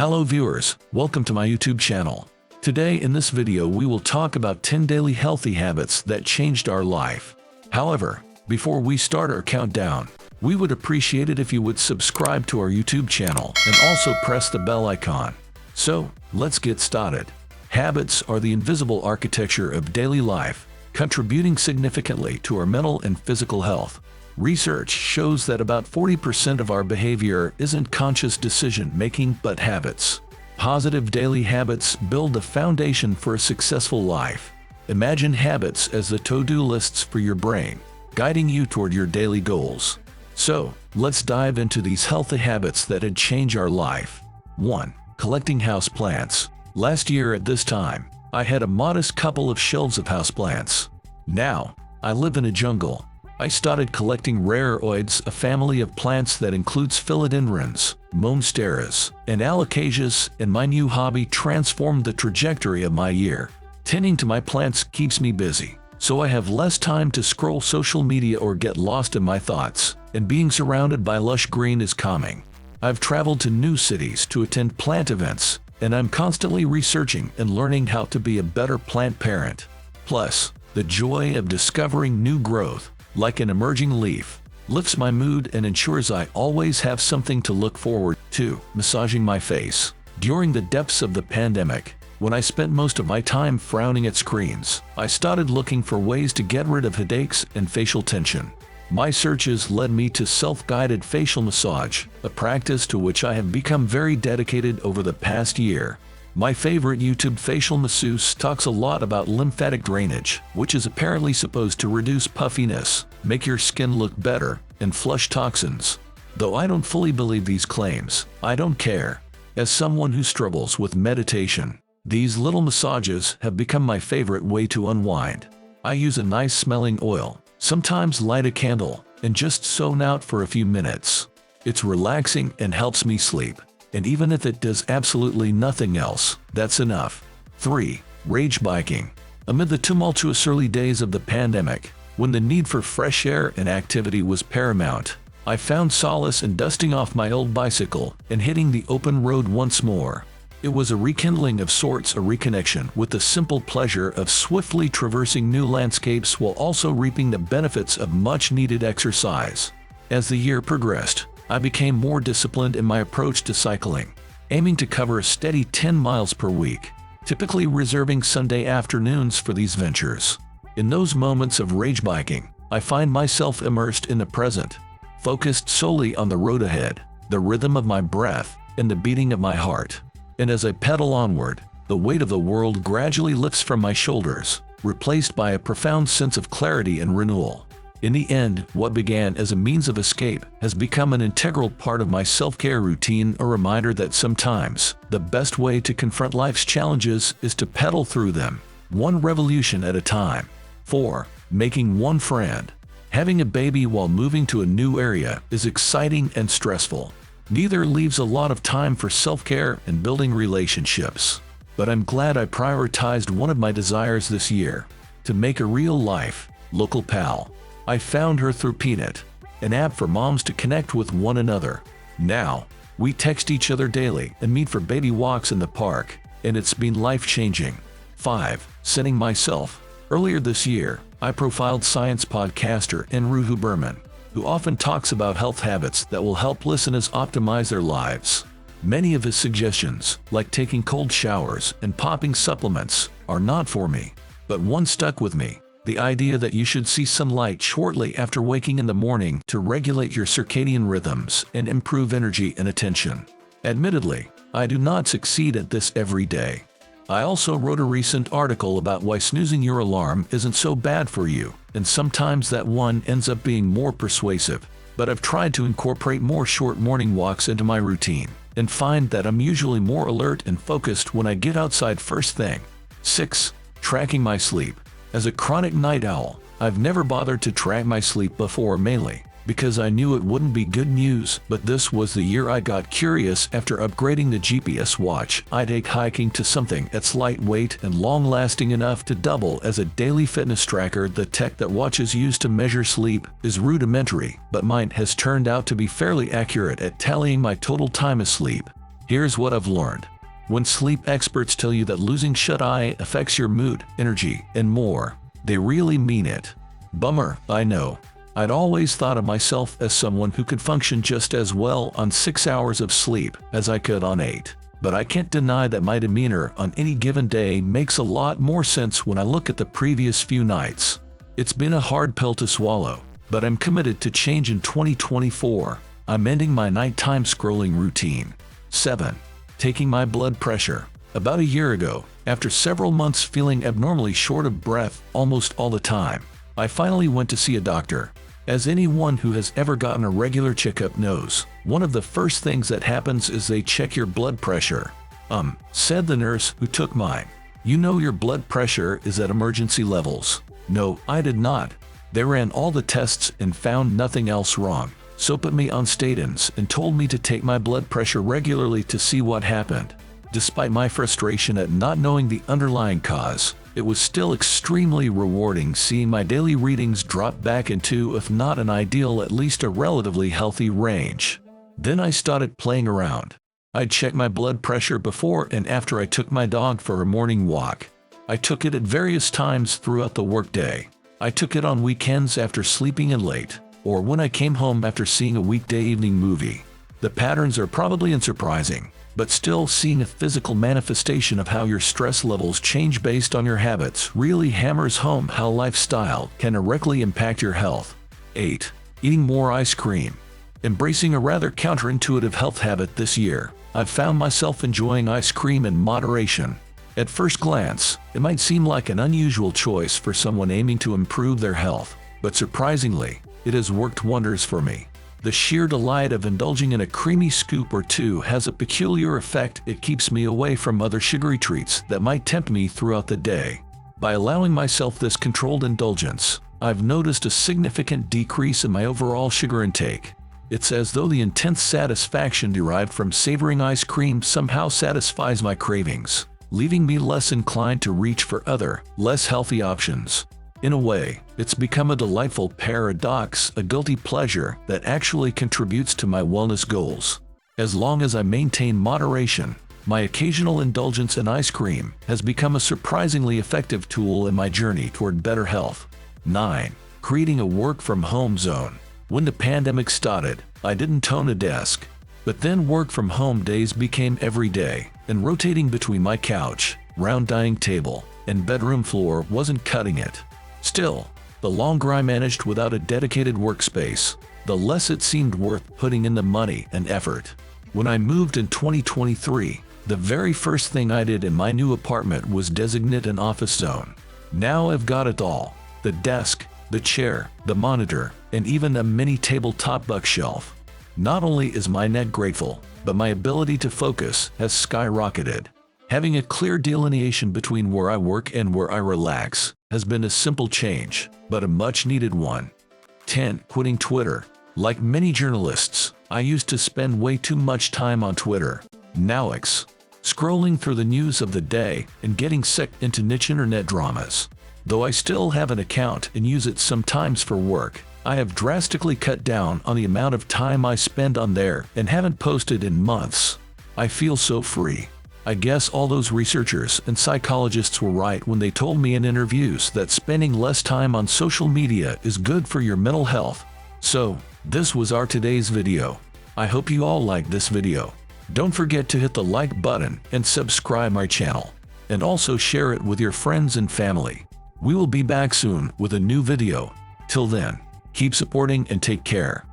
Hello viewers, welcome to my YouTube channel. Today in this video we will talk about 10 daily healthy habits that changed our life. However, before we start our countdown, we would appreciate it if you would subscribe to our YouTube channel and also press the bell icon. So, let's get started. Habits are the invisible architecture of daily life, contributing significantly to our mental and physical health. Research shows that about 40% of our behavior isn't conscious decision-making but habits. Positive daily habits build the foundation for a successful life. Imagine habits as the to-do lists for your brain, guiding you toward your daily goals. So, let's dive into these healthy habits that had changed our life. 1. Collecting houseplants. Last year at this time, I had a modest couple of shelves of houseplants. Now, I live in a jungle. I started collecting rareoids, a family of plants that includes philodendrons, monsteras, and alocasias, and my new hobby transformed the trajectory of my year. Tending to my plants keeps me busy, so I have less time to scroll social media or get lost in my thoughts, and being surrounded by lush green is calming. I've traveled to new cities to attend plant events, and I'm constantly researching and learning how to be a better plant parent. Plus, the joy of discovering new growth, like an emerging leaf, lifts my mood and ensures I always have something to look forward to. Massaging my face. During the depths of the pandemic, when I spent most of my time frowning at screens, I started looking for ways to get rid of headaches and facial tension. My searches led me to self-guided facial massage, a practice to which I have become very dedicated over the past year. My favorite YouTube facial masseuse talks a lot about lymphatic drainage, which is apparently supposed to reduce puffiness, make your skin look better, and flush toxins. Though I don't fully believe these claims, I don't care. As someone who struggles with meditation, these little massages have become my favorite way to unwind. I use a nice smelling oil, sometimes light a candle, and just zone out for a few minutes. It's relaxing and helps me sleep. And even if it does absolutely nothing else, that's enough. 3. Rage biking. Amid the tumultuous early days of the pandemic, when the need for fresh air and activity was paramount, I found solace in dusting off my old bicycle and hitting the open road once more. It was a rekindling of sorts, a reconnection with the simple pleasure of swiftly traversing new landscapes while also reaping the benefits of much-needed exercise. As the year progressed, I became more disciplined in my approach to cycling, aiming to cover a steady 10 miles per week, typically reserving Sunday afternoons for these ventures. In those moments of rage biking, I find myself immersed in the present, focused solely on the road ahead, the rhythm of my breath, and the beating of my heart. And as I pedal onward, the weight of the world gradually lifts from my shoulders, replaced by a profound sense of clarity and renewal. In the end, what began as a means of escape has become an integral part of my self-care routine, a reminder that sometimes the best way to confront life's challenges is to pedal through them, one revolution at a time. 4. Making one friend. Having a baby while moving to a new area is exciting and stressful. Neither leaves a lot of time for self-care and building relationships. But I'm glad I prioritized one of my desires this year, to make a real-life, local pal. I found her through Peanut, an app for moms to connect with one another. Now, we text each other daily and meet for baby walks in the park, and it's been life-changing. 5. Setting myself. Earlier this year, I profiled science podcaster Andrew Huberman, who often talks about health habits that will help listeners optimize their lives. Many of his suggestions, like taking cold showers and popping supplements, are not for me, but one stuck with me. The idea that you should see sunlight shortly after waking in the morning to regulate your circadian rhythms and improve energy and attention. Admittedly, I do not succeed at this every day. I also wrote a recent article about why snoozing your alarm isn't so bad for you, and sometimes that one ends up being more persuasive. But I've tried to incorporate more short morning walks into my routine, and find that I'm usually more alert and focused when I get outside first thing. 6. Tracking my sleep. As a chronic night owl, I've never bothered to track my sleep before, mainly because I knew it wouldn't be good news, but this was the year I got curious. After upgrading the GPS watch I take hiking to something that's lightweight and long-lasting enough to double as a daily fitness tracker. The tech that watches use to measure sleep is rudimentary, but mine has turned out to be fairly accurate at tallying my total time asleep. Here's what I've learned. When sleep experts tell you that losing shut-eye affects your mood, energy, and more, they really mean it. Bummer, I know. I'd always thought of myself as someone who could function just as well on 6 hours of sleep as I could on 8. But I can't deny that my demeanor on any given day makes a lot more sense when I look at the previous few nights. It's been a hard pill to swallow, but I'm committed to change in 2024. I'm ending my nighttime scrolling routine. 7. Taking my blood pressure. About a year ago, after several months feeling abnormally short of breath almost all the time, I finally went to see a doctor. As anyone who has ever gotten a regular checkup knows, one of the first things that happens is they check your blood pressure. Said the nurse who took mine. You know your blood pressure is at emergency levels. No, I did not. They ran all the tests and found nothing else wrong, so put me on statins and told me to take my blood pressure regularly to see what happened. Despite my frustration at not knowing the underlying cause, it was still extremely rewarding seeing my daily readings drop back into, if not an ideal, at least a relatively healthy range. Then I started playing around. I'd check my blood pressure before and after I took my dog for a morning walk. I took it at various times throughout the workday. I took it on weekends after sleeping in late, or when I came home after seeing a weekday evening movie. The patterns are probably unsurprising, but still, seeing a physical manifestation of how your stress levels change based on your habits really hammers home how lifestyle can directly impact your health. 8. Eating more ice cream. Embracing a rather counterintuitive health habit this year, I've found myself enjoying ice cream in moderation. At first glance, it might seem like an unusual choice for someone aiming to improve their health, but surprisingly, it has worked wonders for me. The sheer delight of indulging in a creamy scoop or two has a peculiar effect. It keeps me away from other sugary treats that might tempt me throughout the day. By allowing myself this controlled indulgence, I've noticed a significant decrease in my overall sugar intake. It's as though the intense satisfaction derived from savoring ice cream somehow satisfies my cravings, leaving me less inclined to reach for other, less healthy options. In a way, it's become a delightful paradox, a guilty pleasure that actually contributes to my wellness goals. As long as I maintain moderation, my occasional indulgence in ice cream has become a surprisingly effective tool in my journey toward better health. 9. Creating a work-from-home zone. When the pandemic started, I didn't own a desk. But then work-from-home days became every day, and rotating between my couch, round dining table, and bedroom floor wasn't cutting it. Still, the longer I managed without a dedicated workspace, the less it seemed worth putting in the money and effort. When I moved in 2023, the very first thing I did in my new apartment was designate an office zone. Now I've got it all: the desk, the chair, the monitor, and even a mini tabletop bookshelf. Not only is my neck grateful, but my ability to focus has skyrocketed. Having a clear delineation between where I work and where I relax has been a simple change, but a much-needed one. 10. Quitting Twitter. Like many journalists, I used to spend way too much time on Twitter, now X, scrolling through the news of the day and getting sucked into niche internet dramas. Though I still have an account and use it sometimes for work, I have drastically cut down on the amount of time I spend on there and haven't posted in months. I feel so free. I guess all those researchers and psychologists were right when they told me in interviews that spending less time on social media is good for your mental health. So, this was our today's video. I hope you all liked this video. Don't forget to hit the like button and subscribe my channel. And also share it with your friends and family. We will be back soon with a new video. Till then, keep supporting and take care.